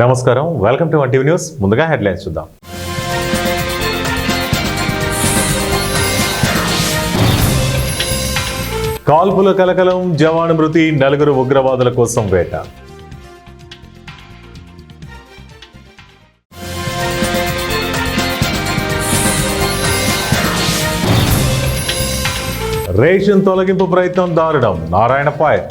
నమస్కారం, welcome to TV news. ముందుగా headlines చూద్దాం. కాల్పుల కలకలం, జవాను మృతి, నలుగురు ఉగ్రవాదుల కోసం వేట. రేషన్ తొలగింపు ప్రయత్నం దారుణం, నారాయణ ఫైర్.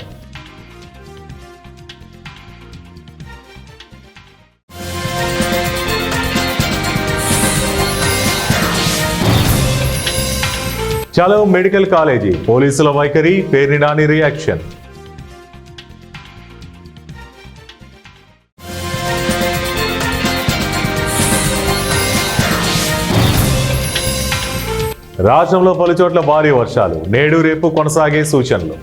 చలో మెడికల్ కాలేజీ, పోలీసుల వైఖరి, పేర్ని నాని రియాక్షన్. రాష్ట్రంలో పలుచోట్ల భారీ వర్షాలు, నేడు రేపు కొనసాగే సూచనలు.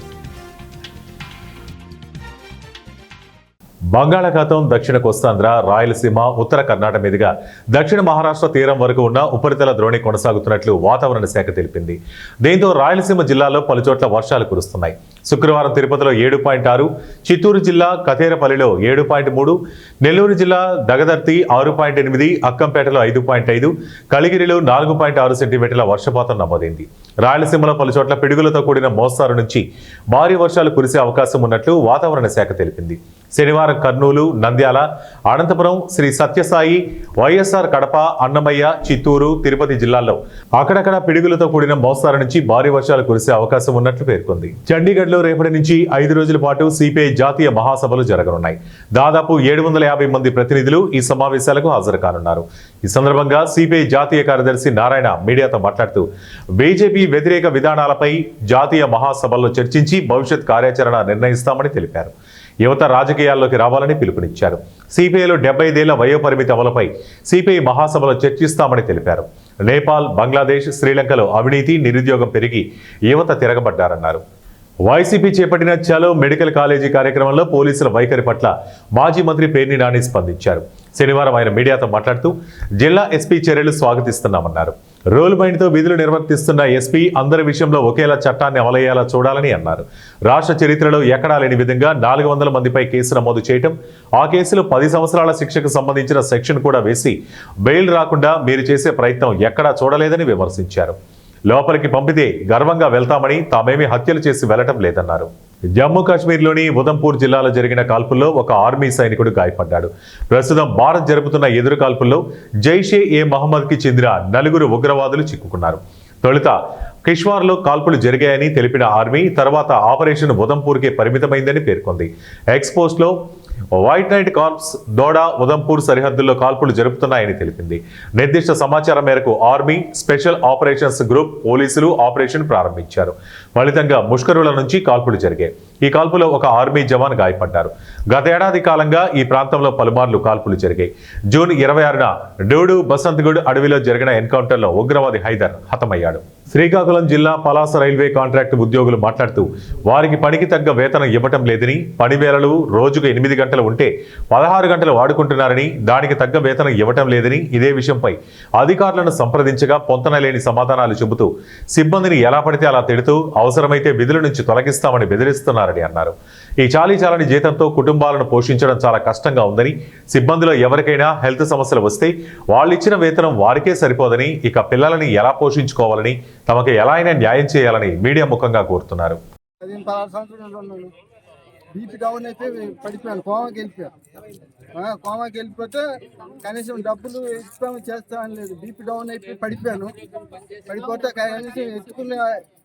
బంగాళాఖాతం దక్షిణ కోస్తాంధ్ర, రాయలసీమ, ఉత్తర కర్ణాటక మీదుగా దక్షిణ మహారాష్ట్ర తీరం వరకు ఉన్న ఉపరితల ద్రోణి కొనసాగుతున్నట్లు వాతావరణ శాఖ తెలిపింది. దీంతో రాయలసీమ జిల్లాలో పలుచోట్ల వర్షాలు కురుస్తున్నాయి. శుక్రవారం తిరుపతిలో 7.6, చిత్తూరు జిల్లా కథేరపల్లిలో 7.3, నెల్లూరు జిల్లా దగదర్తి 6.8, అక్కంపేటలో 5.5, కలిగిరిలో 4.6 సెంటీమీటర్ల వర్షపాతం నమోదైంది. రాయలసీమలో పలుచోట్ల పిడుగులతో కూడిన మోస్తారు నుంచి భారీ వర్షాలు కురిసే అవకాశం ఉన్నట్లు వాతావరణ శాఖ తెలిపింది. శనివారం కర్నూలు, నంద్యాల, అనంతపురం, శ్రీ సత్యసాయి, వైఎస్ఆర్ కడప, అన్నమయ్య, చిత్తూరు, తిరుపతి జిల్లాల్లో అక్కడక్కడ పిడుగులతో కూడిన మోస్తారు నుంచి భారీ వర్షాలు కురిసే అవకాశం ఉన్నట్లు పేర్కొంది. చండీగఢ్లో రేపటి నుంచి 5 రోజుల పాటు సిపిఐ జాతీయ మహాసభలు జరగనున్నాయి. దాదాపు 750 మంది ప్రతినిధులు ఈ సమావేశాలకు హాజరు కానున్నారు. ఈ సందర్భంగా సిపిఐ జాతీయ కార్యదర్శి నారాయణ మీడియాతో మాట్లాడుతూ బీజేపీ వ్యతిరేక విధానాలపై జాతీయ మహాసభల్లో చర్చించి భవిష్యత్ కార్యాచరణ నిర్ణయిస్తామని తెలిపారు. యువత రాజకీయాల్లోకి రావాలని పిలుపునిచ్చారు. సిపిఐలో 75 ఏళ్ల వయోపరిమితి అమలుపై సిపిఐ మహాసభలో చర్చిస్తామని తెలిపారు. నేపాల్, బంగ్లాదేశ్, శ్రీలంకలో అవినీతి, నిరుద్యోగం పెరిగి యువత తిరగబడ్డారన్నారు. వైసీపీ చేపట్టిన చలో మెడికల్ కాలేజీ కార్యక్రమంలో పోలీసుల వైఖరి పట్ల మాజీ మంత్రి పేర్ని నాని స్పందించారు. శనివారం ఆయన మీడియాతో మాట్లాడుతూ జిల్లా ఎస్పీ చర్యలు స్వాగతిస్తున్నామన్నారు. రోల్ మైండ్తో విధులు నిర్వర్తిస్తున్న ఎస్పీ అందరి విషయంలో ఒకేలా చట్టాన్ని అమలయ్యేలా చూడాలని అన్నారు. రాష్ట్ర చరిత్రలో ఎక్కడా లేని విధంగా 400 మందిపై కేసు నమోదు చేయటం, ఆ కేసులో 10 సంవత్సరాల శిక్షకు సంబంధించిన సెక్షన్ కూడా వేసి బెయిల్ రాకుండా మీరు చేసే ప్రయత్నం ఎక్కడా చూడలేదని విమర్శించారు. లోపలికి పంపితే గర్వంగా వెళ్తామని, తామేమీ హత్యలు చేసి వెళ్లటం లేదన్నారు. జమ్మూ కాశ్మీర్లోని ఉదంపూర్ జిల్లాలో జరిగిన కాల్పుల్లో ఒక ఆర్మీ సైనికుడు గాయపడ్డాడు. ప్రస్తుతం భారత్ జరుపుతున్న ఎదురు కాల్పుల్లో జైషే ఏ మహమ్మద్కి చెందిన 4 ఉగ్రవాదులు చిక్కుకున్నారు. తొలుత కిష్వార్లో కాల్పులు జరిగాయని తెలిపిన ఆర్మీ తర్వాత ఆపరేషన్ ఉదంపూర్కే పరిమితమైందని పేర్కొంది. ఎక్స్పోస్ట్లో white night corps Doda, Udhampur సరిహద్దుల్లో కాల్పులు జరుపుతున్నాయని తెలిపింది. నిర్దిష్ట సమాచారం మేరకు ఆర్మీ స్పెషల్ ఆపరేషన్స్ గ్రూప్ పోలీసులు ఆపరేషన్ ప్రారంభించారు. ఫలితంగా ముష్కరుల నుంచి కాల్పులు జరిగాయి. ఈ కాల్పులో ఒక ఆర్మీ జవాన్ గాయపడ్డారు. గతేడాది కాలంగా ఈ ప్రాంతంలో పలుమార్లు కాల్పులు జరిగాయి. జూన్ 26న డూడు బసంత్గఢ్ అడవిలో జరిగిన ఎన్కౌంటర్లో ఉగ్రవాది హైదర్ హతమయ్యాడు. శ్రీకాకుళం జిల్లా పలాస రైల్వే కాంట్రాక్టు ఉద్యోగులు మాట్లాడుతూ వారికి పనికి తగ్గ వేతనం ఇవ్వటం లేదని, పని వేళలు రోజుకు 8 గంటలు ఉంటే 16 గంటలు వాడుకుంటున్నారని, దానికి తగ్గ వేతనం ఇవ్వటం లేదని, ఇదే విషయంపై అధికారులను సంప్రదించగా పొంతనలేని సమాధానాలు చెబుతూ సిబ్బందిని ఎలా పడితే అలా తిడుతూ అవసరమైతే విధుల నుంచి తొలగిస్తామని బెదిరిస్తున్నారని అన్నారు. ఈ చాలీచాలని జీతంతో కుటుంబాలను పోషించడం చాలా కష్టంగా ఉందని, సిబ్బందిలో ఎవరికైనా హెల్త్ సమస్యలు వస్తే వాళ్ళిచ్చిన వేతనం వారికే సరిపోదని, ఇక పిల్లలని ఎలా పోషించుకోవాలని, తమకు ఎలా అయినా న్యాయం చేయాలని మీడియా ముఖంగా కోరుతున్నారు. బీపీ డౌన్ అయిపోయి పడిపోయాను, కోమాకి వెళ్ళిపోతే కనీసం డబ్బులు చేస్తామని లేదు. బీపీ డౌన్ అయిపోయి పడిపోతే కనీసం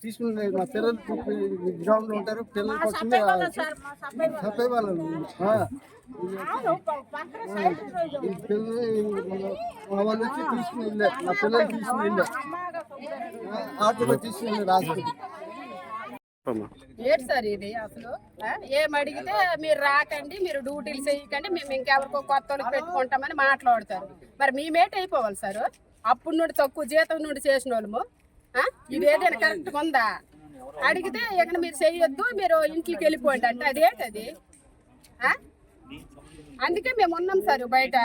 తీసుకుని మా పిల్లలు గ్రౌండ్లో ఉంటారు, పిల్లల కోసం చెప్పేవాళ్ళు. వాళ్ళు వచ్చి తీసుకుని వెళ్ళే, మా పిల్లలు తీసుకుని వెళ్ళే, ఆటోలో తీసుకుని వెళ్ళే రాజకీయ. ఏంటి సార్ ఇది అసలు? ఏం అడిగితే మీరు రాకండి, మీరు డ్యూటీలు చేయకండి, మేము ఇంకెవరికో కొత్త వాళ్ళకి పెట్టుకుంటామని మాట్లాడతారు. మరి మేమేట అయిపోవాలి సార్? అప్పుడు నుండి తక్కువ జీతం నుండి చేసిన వాళ్ళము ఇదేదైనా కరెక్ట్గా ఉందా? అడిగితే ఇక్కడ మీరు చేయొద్దు, మీరు ఇంట్లోకి వెళ్ళిపోండి అంటే అదేంటది? అందుకే మేము ఉన్నాం సార్ బయట.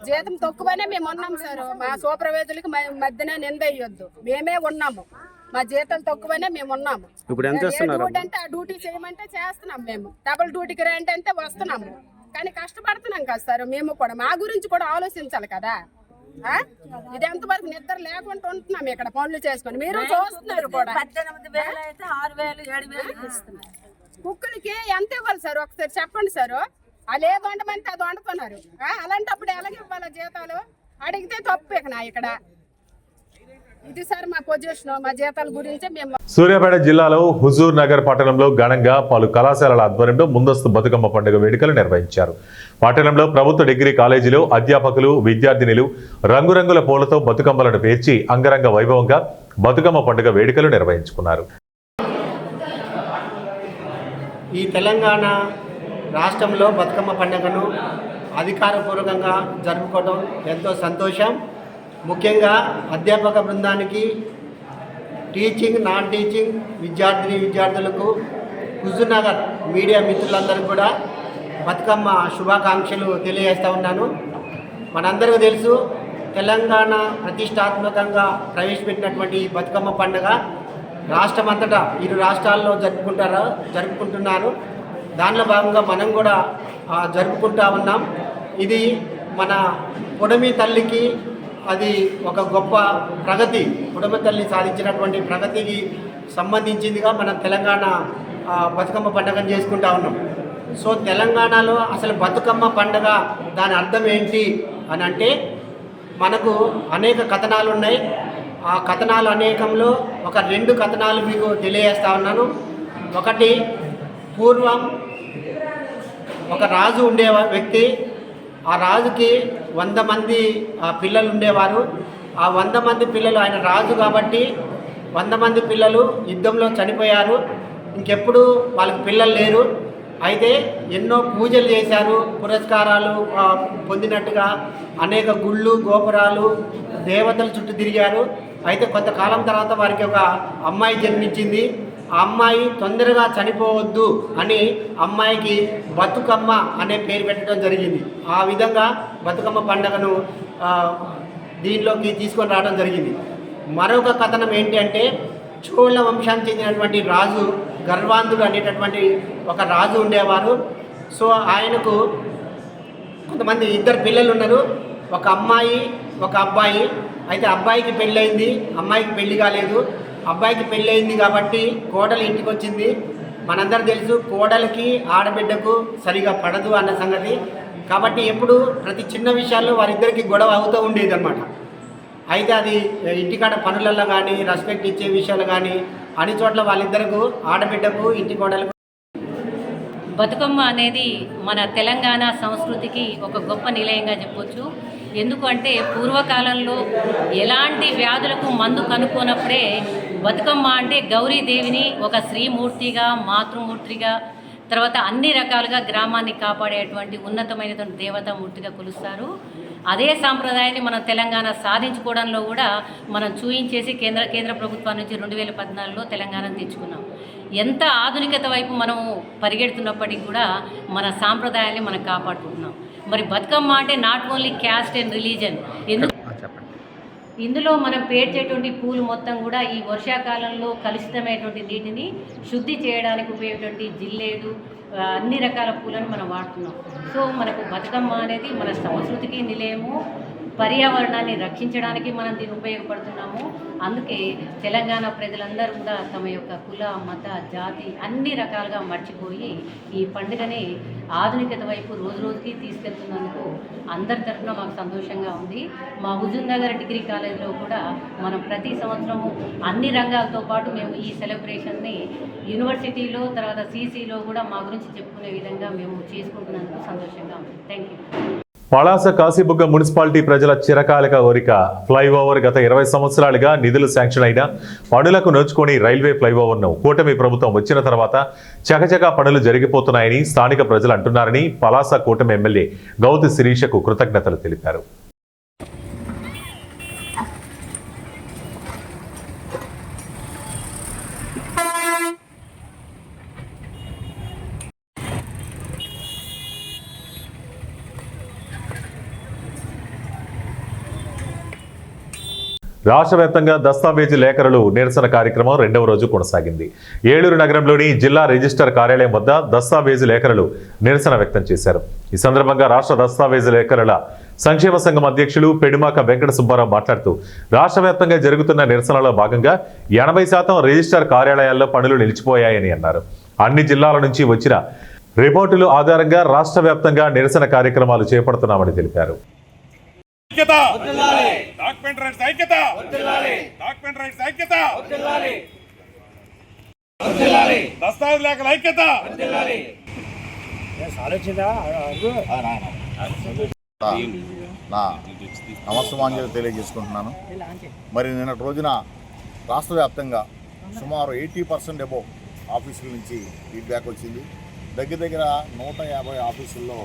జీతం తక్కువనే మేము ఉన్నాం సార్. మా సూపర్వైజర్లకి మధ్యన నింద అయ్యొద్దు, మేమే ఉన్నాము. మా జీతాలు తక్కువనే మేము ఉన్నాము. ఇప్పుడు ఎంత చేస్తున్నారు అంటే ఆ డ్యూటీ చేయమంటే చేస్తున్నాం. మేము డబుల్ డ్యూటీకి రండి అంటే వస్తున్నాము. కానీ కష్టపడుతున్నాం కదా సార్, మేము కూడా మా గురించి కూడా ఆలోచించాలి కదా. ఇది ఎంతవరకు నిద్ర లేకుండా ఉంటున్నాం ఇక్కడ పనులు చేసుకొని, మీరు చూస్తున్నారు కూడా. 18,000 అయితే 6,000 7,000 ఇస్తున్నారు. కుక్కలకి ఎంత ఇవ్వాలి సార్ ఒకసారి చెప్పండి సార్. వాళ్ళు ఏది వండమంటే అది వండుతున్నారు. అలాంటప్పుడు ఎలాగ ఇవ్వాలి జీతాలు? అడిగితే తప్పు ఇక్కడ. ఇది సార్ మా పొజిషన్, మా జీతాల గురించి మేము. సూర్యాపేట జిల్లాలో హుజూర్ నగర్ పట్టణంలో ఘనంగా పలు కళాశాలల ఆధ్వర్యంలో ముందస్తు బతుకమ్మ పండుగ వేడుకలు నిర్వహించారు. పట్టణంలో ప్రభుత్వ డిగ్రీ కాలేజీలో అధ్యాపకులు, విద్యార్థినులు రంగురంగుల పూలతో బతుకమ్మలను పేర్చి అంగరంగ వైభవంగా బతుకమ్మ పండుగ వేడుకలు నిర్వహించుకున్నారు. ఈ తెలంగాణ రాష్ట్రంలో బతుకమ్మ పండుగను అధికారపూర్వకంగా జరుపుకోవడం ఎంతో సంతోషం. ముఖ్యంగా అధ్యాపక బృందానికి, టీచింగ్, నాన్ టీచింగ్ విద్యార్థులకు, హుజూర్నగర్ మీడియా మిత్రులందరికీ కూడా బతుకమ్మ శుభాకాంక్షలు తెలియజేస్తూ ఉన్నాను. మనందరికీ తెలుసు, తెలంగాణ ప్రతిష్టాత్మకంగా ప్రవేశపెట్టినటువంటి ఈ బతుకమ్మ పండుగ రాష్ట్రమంతటా 2 రాష్ట్రాల్లో జరుపుకుంటున్నారు. దానిలో భాగంగా మనం కూడా జరుపుకుంటా ఉన్నాం. ఇది మన పొడమి తల్లికి అది ఒక గొప్ప ప్రగతి, పొడమి తల్లి సాధించినటువంటి ప్రగతికి సంబంధించిందిగా మనం తెలంగాణ బతుకమ్మ పండుగను చేసుకుంటా ఉన్నాం. సో తెలంగాణలో అసలు బతుకమ్మ పండుగ దాని అర్థం ఏంటి అని అంటే, మనకు అనేక కథనాలు ఉన్నాయి. ఆ కథనాలు అనేకంలో ఒక 2 కథనాలు మీకు తెలియజేస్తా ఉన్నాను. ఒకటి, పూర్వం ఒక రాజు ఉండే వ్యక్తి, ఆ రాజుకి 100 మంది పిల్లలు ఉండేవారు. ఆ 100 మంది పిల్లలు, ఆయన రాజు కాబట్టి 100 మంది పిల్లలు యుద్ధంలో చనిపోయారు. ఇంకెప్పుడు వాళ్ళకి పిల్లలు లేరు. అయితే ఎన్నో పూజలు చేశారు, పురస్కారాలు పొందినట్టుగా అనేక గుళ్ళు, గోపురాలు, దేవతల చుట్టూ తిరిగారు. అయితే కొంతకాలం తర్వాత వారికి ఒక అమ్మాయి జన్మించింది. ఆ అమ్మాయి తొందరగా చనిపోవద్దు అని అమ్మాయికి బతుకమ్మ అనే పేరు పెట్టడం జరిగింది. ఆ విధంగా బతుకమ్మ పండుగను దీనిలోకి తీసుకొని రావడం జరిగింది. మరొక కథనం ఏంటి అంటే, చోళ వంశానికి చెందినటువంటి రాజు గర్వాంధుడు అనేటటువంటి ఒక రాజు ఉండేవారు. సో ఆయనకు కొంతమంది 2 పిల్లలు ఉన్నారు, ఒక అమ్మాయి, ఒక అబ్బాయి. అయితే అబ్బాయికి పెళ్ళయింది, అమ్మాయికి పెళ్లి కాలేదు. అబ్బాయికి పెళ్ళయింది కాబట్టి కోడలు ఇంటికి వచ్చింది. మనందరూ తెలుసు, కోడలికి ఆడబిడ్డకు సరిగా పడదు అన్న సంగతి. కాబట్టి ఎప్పుడు ప్రతి చిన్న విషయాల్లో వారిద్దరికి గొడవ అవుతూ ఉండేది అన్నమాట. అయితే అది ఇంటికాడ పనులలో కానీ, రెస్పెక్ట్ ఇచ్చే విషయాలు కానీ, అన్ని చోట్ల వాళ్ళిద్దరకు, ఆడబిడ్డకు, ఇంటి కోడలకు. బతుకమ్మ అనేది మన తెలంగాణ సంస్కృతికి ఒక గొప్ప నిలయంగా చెప్పొచ్చు. ఎందుకంటే పూర్వకాలంలో ఎలాంటి వ్యాధులకు మందు కనుక్కోనప్పుడే బతుకమ్మ అంటే గౌరీదేవిని ఒక శ్రీమూర్తిగా, మాతృమూర్తిగా, తర్వాత అన్ని రకాలుగా గ్రామాన్ని కాపాడేటువంటి ఉన్నతమైనటువంటి దేవతామూర్తిగా కొలుస్తారు. అదే సాంప్రదాయాన్ని మనం తెలంగాణ సాధించుకోవడంలో కూడా మనం చూయించేసి కేంద్ర ప్రభుత్వం నుంచి 2014లో తెలంగాణను తెచ్చుకున్నాం. ఎంత ఆధునికత వైపు మనం పరిగెడుతున్నప్పటికీ కూడా మన సాంప్రదాయాన్ని మనం కాపాడుకుంటున్నాం. మరి బతుకమ్మ అంటే not only caste and religion. ఇందులో మనం పేర్చేటువంటి పూలు మొత్తం కూడా ఈ వర్షాకాలంలో కలుషితమైనటువంటి నీటిని శుద్ధి చేయడానికి ఉపయోగపడే జిల్లేడు, అన్ని రకాల పూలను మనం వాడుతున్నాం. సో మనకు బతుకమ్మ అనేది మన సంస్కృతికి నిలయము, పర్యావరణాన్ని రక్షించడానికి మనం దీన్ని ఉపయోగపడుతున్నాము. అందుకే తెలంగాణ ప్రజలందరూ కూడా తమ యొక్క కుల, మత, జాతి అన్ని రకాలుగా మర్చిపోయి ఈ పండుగని ఆధునికత వైపు రోజు రోజుకి తీసుకెళ్తున్నందుకు అందరి తరఫున మాకు సంతోషంగా ఉంది. మా హుజూర్ నగర్ డిగ్రీ కాలేజీలో కూడా మనం ప్రతి సంవత్సరము అన్ని రంగాలతో పాటు మేము ఈ సెలబ్రేషన్ని యూనివర్సిటీలో, తర్వాత సీసీలో కూడా మా గురించి చెప్పుకునే విధంగా మేము చేసుకుంటున్నందుకు సంతోషంగా ఉంది. Thank you. Palasa Kashibugga municipality ప్రజల చిరకాలిక కోరిక ఫ్లైఓవర్. గత 20 సంవత్సరాలుగా నిధులు శాంక్షన్ అయినా పనులకు నోచుకొని రైల్వే ఫ్లైఓవర్ను కూటమి ప్రభుత్వం వచ్చిన తర్వాత చకచకా పనులు జరిగిపోతున్నాయని స్థానిక ప్రజలు అంటున్నారని పలాస కూటమి ఎమ్మెల్యే గౌతి శిరీషకు కృతజ్ఞతలు తెలిపారు. రాష్ట్ర వ్యాప్తంగా దస్తావేజీ లేఖరులు నిరసన కార్యక్రమం రెండవ రోజు కొనసాగింది. ఏలూరు నగరంలోని జిల్లా రిజిస్టర్ కార్యాలయం వద్ద దస్తావేజీ లేఖరులు నిరసన వ్యక్తం చేశారు. ఈ సందర్భంగా రాష్ట్ర దస్తావేజీ లేఖరుల సంక్షేమ సంఘం అధ్యక్షులు పెడుమాక వెంకట సుబ్బారావు మాట్లాడుతూ రాష్ట్ర వ్యాప్తంగా జరుగుతున్న నిరసనలో భాగంగా 80% రిజిస్టర్ కార్యాలయాల్లో పనులు నిలిచిపోయాయని అన్నారు. అన్ని జిల్లాల నుంచి వచ్చిన రిపోర్టుల ఆధారంగా రాష్ట్ర వ్యాప్తంగా నిరసన కార్యక్రమాలు చేపడుతున్నామని తెలిపారు. నా నమస్సమాంజలి తెలియజేసుకుంటున్నాను. మరి నిన్నటి రోజున రాష్ట్ర వ్యాప్తంగా సుమారు 80% అబోవ్ ఆఫీసుల నుంచి ఫీడ్బ్యాక్ వచ్చింది. దగ్గర 150 ఆఫీసుల్లో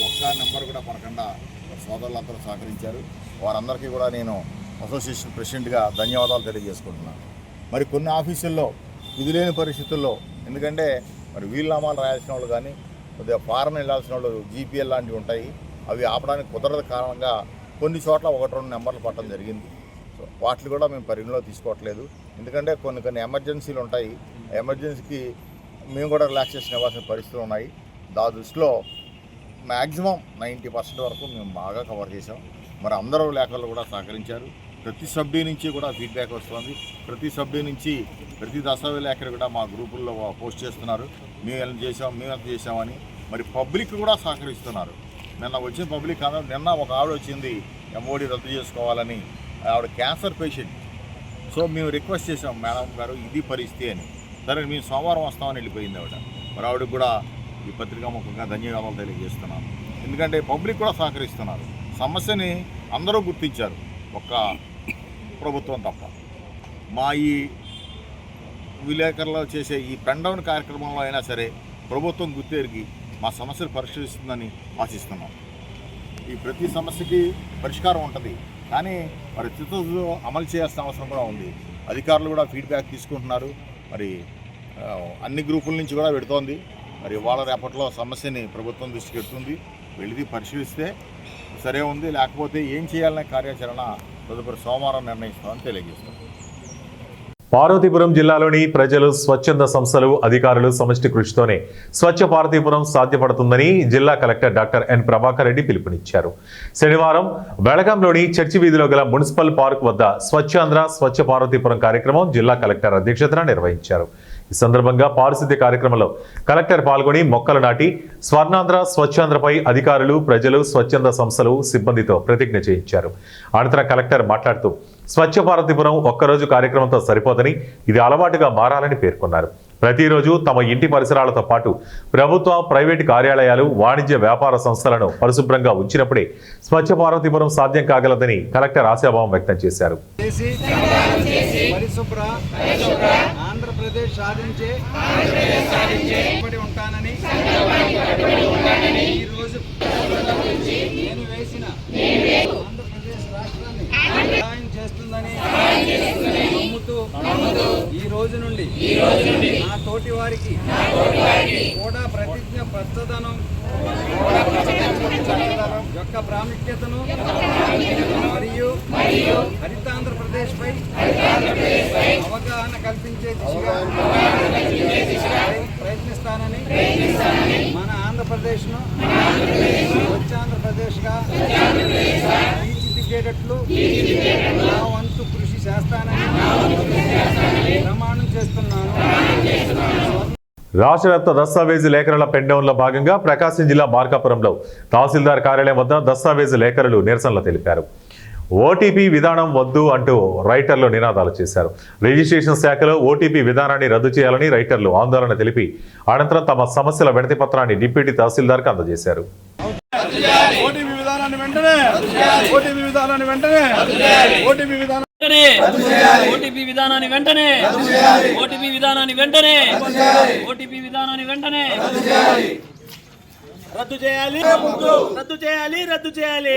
ఒక్క నెంబర్ కూడా పడకుండా సోదరులందరూ సహకరించారు. వారందరికీ కూడా నేను అసోసియేషన్ ప్రెసిడెంట్గా ధన్యవాదాలు తెలియజేసుకుంటున్నాను. మరి కొన్ని ఆఫీసుల్లో ఇది లేని పరిస్థితుల్లో, ఎందుకంటే మరి వీలునామాలు రాయాల్సిన వాళ్ళు కానీ కొద్దిగా ఫారెన్ వెళ్ళాల్సిన వాళ్ళు జీపీఎల్ లాంటివి ఉంటాయి, అవి ఆపడానికి కుదరదు కారణంగా కొన్ని చోట్ల 1-2 నెంబర్లు పట్టడం జరిగింది. సో వాటిని కూడా మేము పరిగణలో తీసుకోవట్లేదు. ఎందుకంటే కొన్ని ఎమర్జెన్సీలు ఉంటాయి. ఎమర్జెన్సీకి మేము కూడా రిలాక్సేషన్ ఇవ్వాల్సిన పరిస్థితులు ఉన్నాయి. దాని దృష్టిలో మ్యాక్సిమం 90% వరకు మేము బాగా కవర్ చేసాం. మరి అందరూ లేఖలు కూడా సహకరించారు. ప్రతి సభ్యు నుంచి కూడా ఫీడ్బ్యాక్ వస్తుంది. ప్రతి సభ్యు నుంచి ప్రతి దస్తావేజీ లేఖలు కూడా మా గ్రూపుల్లో పోస్ట్ చేస్తున్నారు. మేము ఎంత చేసామని. మరి పబ్లిక్ కూడా సహకరిస్తున్నారు. నిన్న వచ్చిన పబ్లిక్ అందరూ, నిన్న ఒక ఆవిడ వచ్చింది ఎంఓడి రద్దు చేసుకోవాలని, ఆవిడ క్యాన్సర్ పేషెంట్. సో మేము రిక్వెస్ట్ చేసాం, మేడం గారు ఇది పరిస్థితి అని. సరే మేము సోమవారం వస్తామని వెళ్ళిపోయింది ఆవిడ. మరి ఆవిడకి కూడా ఈ పత్రికాముఖంగా ధన్యవాదాలు తెలియజేస్తున్నాను. ఎందుకంటే పబ్లిక్ కూడా సహకరిస్తున్నారు. సమస్యని అందరూ గుర్తించారు, ఒక్క ప్రభుత్వం తప్ప. మా ఈ విలేకరులు చేసే ఈ పెండౌన్ కార్యక్రమంలో అయినా సరే ప్రభుత్వం గుర్తెరిగి మా సమస్యలు పరిష్కరిస్తుందని ఆశిస్తున్నాం. ఈ ప్రతి సమస్యకి పరిష్కారం ఉంటుంది, కానీ మరి చిత్తశుద్ధితో అమలు చేయాల్సిన అవసరం కూడా ఉంది. అధికారులు కూడా ఫీడ్బ్యాక్ తీసుకుంటున్నారు. మరి అన్ని గ్రూపుల నుంచి కూడా పెడుతోంది. మరి వాళ్ళ రేపట్లో సమస్యని ప్రభుత్వం దృష్టికి పెడుతుంది. వెళ్ళి పరిశీలిస్తే సరే ఉంది, లేకపోతే ఏం చేయాలనే కార్యాచరణ తదుపరి సోమవారం నిర్ణయిస్తామని తెలియజేస్తాం. పార్వతీపురం జిల్లాలోని ప్రజలు, స్వచ్ఛంద సంస్థలు, అధికారులు సమష్టి కృషితోనే స్వచ్ఛ పార్వతీపురం సాధ్యపడుతుందని జిల్లా collector doctor N Prabhakar Reddy పిలుపునిచ్చారు. శనివారం వెళగంలోని చర్చి వీధిలో గల మున్సిపల్ పార్క్ వద్ద స్వచ్ఛాంధ్ర స్వచ్ఛ పార్వతీపురం కార్యక్రమం జిల్లా కలెక్టర్ అధ్యక్షతన నిర్వహించారు. ఈ సందర్భంగా పారిశుద్ధ్య కార్యక్రమంలో కలెక్టర్ పాల్గొని మొక్కలు నాటి స్వర్ణాంధ్ర స్వచ్ఛాంధ్రపై అధికారులు, ప్రజలు, స్వచ్ఛంద సంస్థలు, సిబ్బందితో ప్రతిజ్ఞ చేయించారు. అనంతరం కలెక్టర్ మాట్లాడుతూ స్వచ్ఛ పార్వతీపురం ఒక్కరోజు కార్యక్రమంతో సరిపోదని, ఇది అలవాటుగా మారాలని పేర్కొన్నారు. ప్రతిరోజు తమ ఇంటి పరిసరాలతో పాటు ప్రభుత్వ, ప్రైవేటు కార్యాలయాలు, వాణిజ్య వ్యాపార సంస్థలను పరిశుభ్రంగా ఉంచినప్పుడే స్వచ్ఛ పార్వతీపురం సాధ్యం కాగలదని కలెక్టర్ ఆశాభావం వ్యక్తం చేశారు. ఆంధ్రప్రదేశ్ సాధించే ఉంటానని ఈ రోజు నేను వేసిన ఆంధ్రప్రదేశ్ రాష్ట్రాన్ని సహాయం చేస్తుందని నమ్ముతూ ఈ రోజు నుండి నా తోటి వారికి కూడా ప్రతిజ్ఞ పచ్చదనం యొక్క ప్రాముఖ్యతను మరియు హరితాంధ్రప్రదేశ్ పై అవగాహన కల్పించే దిశగా ప్రయత్నిస్తానని, మన ఆంధ్రప్రదేశ్ను స్వచ్ఛాంధ్రప్రదేశ్గా తీర్చిదిద్దేటట్లు నా వంతు కృషి చేస్తానని ప్రమాణం చేస్తున్నాను. రాష్ట్ర వ్యాప్త దస్తావేజీ లేఖరుల పెండౌన్లో భాగంగా ప్రకాశం జిల్లా మార్కాపురంలో తహసీల్దార్ కార్యాలయం వద్ద దస్తావేజీ లేఖరులు నిరసనలు తెలిపారు. ఓటీపీ విధానం వద్దు అంటూ రైటర్లు నినాదాలు చేశారు. రిజిస్ట్రేషన్ శాఖలో ఓటీపీ విధానాన్ని రద్దు చేయాలని రైటర్లు ఆందోళన తెలిపి అనంతరం తమ సమస్యల వినతి పత్రాన్ని డిప్యూటీ తహసీల్దార్కు అందజేశారు. ఓటీపీ విధానాన్ని వెంటనే ఓటీపీ విధానాన్ని వెంటనే ఓటీపీ విధానం ఓటీపీ విధానాన్ని వెంటనే ఓటీపీ విధానాన్ని వెంటనే ఓటీపీ విధానాన్ని వెంటనే రద్దు చేయాలి రద్దు చేయాలి రద్దు చేయాలి.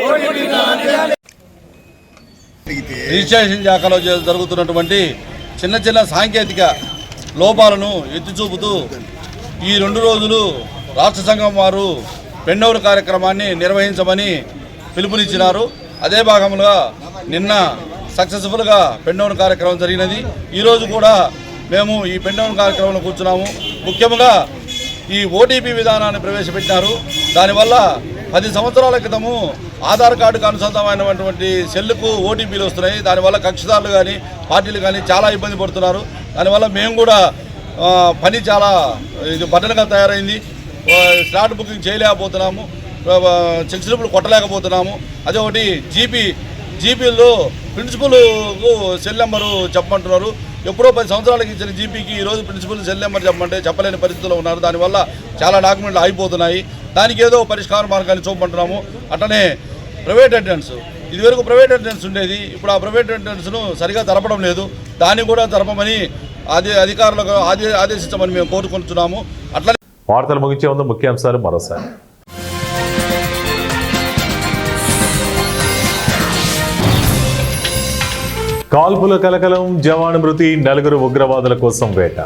రిజిస్ట్రేషన్ శాఖలో జరుగుతున్నటువంటి చిన్న చిన్న సాంకేతిక లోపాలను ఎత్తి చూపుతూ ఈ 2 రోజులు రాష్ట్ర సంఘం వారు పెండౌన్ కార్యక్రమాన్ని నిర్వహించమని పిలుపునిచ్చినారు. అదే భాగంగా నిన్న సక్సెస్ఫుల్గా పెన్ డౌన్ కార్యక్రమం జరిగినది. ఈరోజు కూడా మేము ఈ పెన్ డౌన్ కార్యక్రమంలో కూర్చున్నాము. ముఖ్యంగా ఈ ఓటీపీ విధానాన్ని ప్రవేశపెట్టినారు. దానివల్ల 10 సంవత్సరాల క్రితము ఆధార్ కార్డుకు అనుసంధానమైనటువంటి సెల్లుకు ఓటీపీలు వస్తున్నాయి. దానివల్ల కక్షిదారులు కానీ పార్టీలు కానీ చాలా ఇబ్బంది పడుతున్నారు. దానివల్ల మేము కూడా పని చాలా ఇది బట్టలుగా తయారైంది. స్లాట్ బుకింగ్ చేయలేకపోతున్నాము, చెక్ స్లిప్లు కొట్టలేకపోతున్నాము. అదే ఒకటి జీపీల్లో ప్రిన్సిపల్కు సెల్ నెంబరు చెప్పమంటున్నారు. ఎప్పుడో 10 సంవత్సరాలకి ఇచ్చిన జీపీకి ఈరోజు ప్రిన్సిపల్ సెల్ నెంబర్ చెప్పమంటే చెప్పలేని పరిస్థితుల్లో ఉన్నారు. దానివల్ల చాలా డాక్యుమెంట్లు ఆగిపోతున్నాయి. దానికి ఏదో పరిష్కార మార్గాన్ని చూపమంటున్నాము. అట్లనే ప్రైవేట్ అటెండెన్స్, ఇదివరకు ప్రైవేట్ అటెండెన్స్ ఉండేది. ఇప్పుడు ఆ ప్రైవేట్ అటెండెన్స్ను సరిగా జరపడం లేదు. దాన్ని కూడా జరపమని అధికారులకు ఆదేశించమని మేము కోరుకుంటున్నాము. అట్లనే వార్తలు ముగించే ముందు ముఖ్యాంశాలు మరోసారి. కాల్పుల కలకలం, జవాను మృతి, 4 ఉగ్రవాదుల కోసం వేట.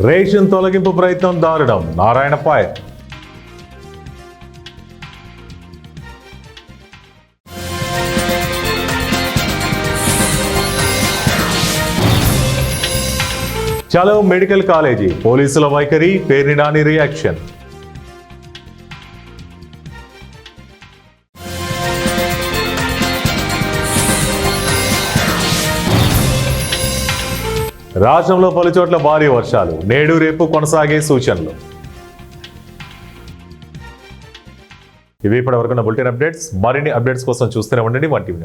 రేషన్ తొలగింపు ప్రయత్నం దారుణం, నారాయణ పాయ్. చలో మెడికల్ కాలేజీ, పోలీసుల వైఖరి, పేర్ని నాని రియాక్షన్. రాష్ట్రంలో పలుచోట్ల భారీ వర్షాలు, నేడు రేపు కొనసాగే సూచనలు. ఇవి ఇప్పటివరకు బులెటిన్ అప్డేట్స్. మరిన్ని అప్డేట్స్ కోసం చూస్తూనే ఉండండి 1TV.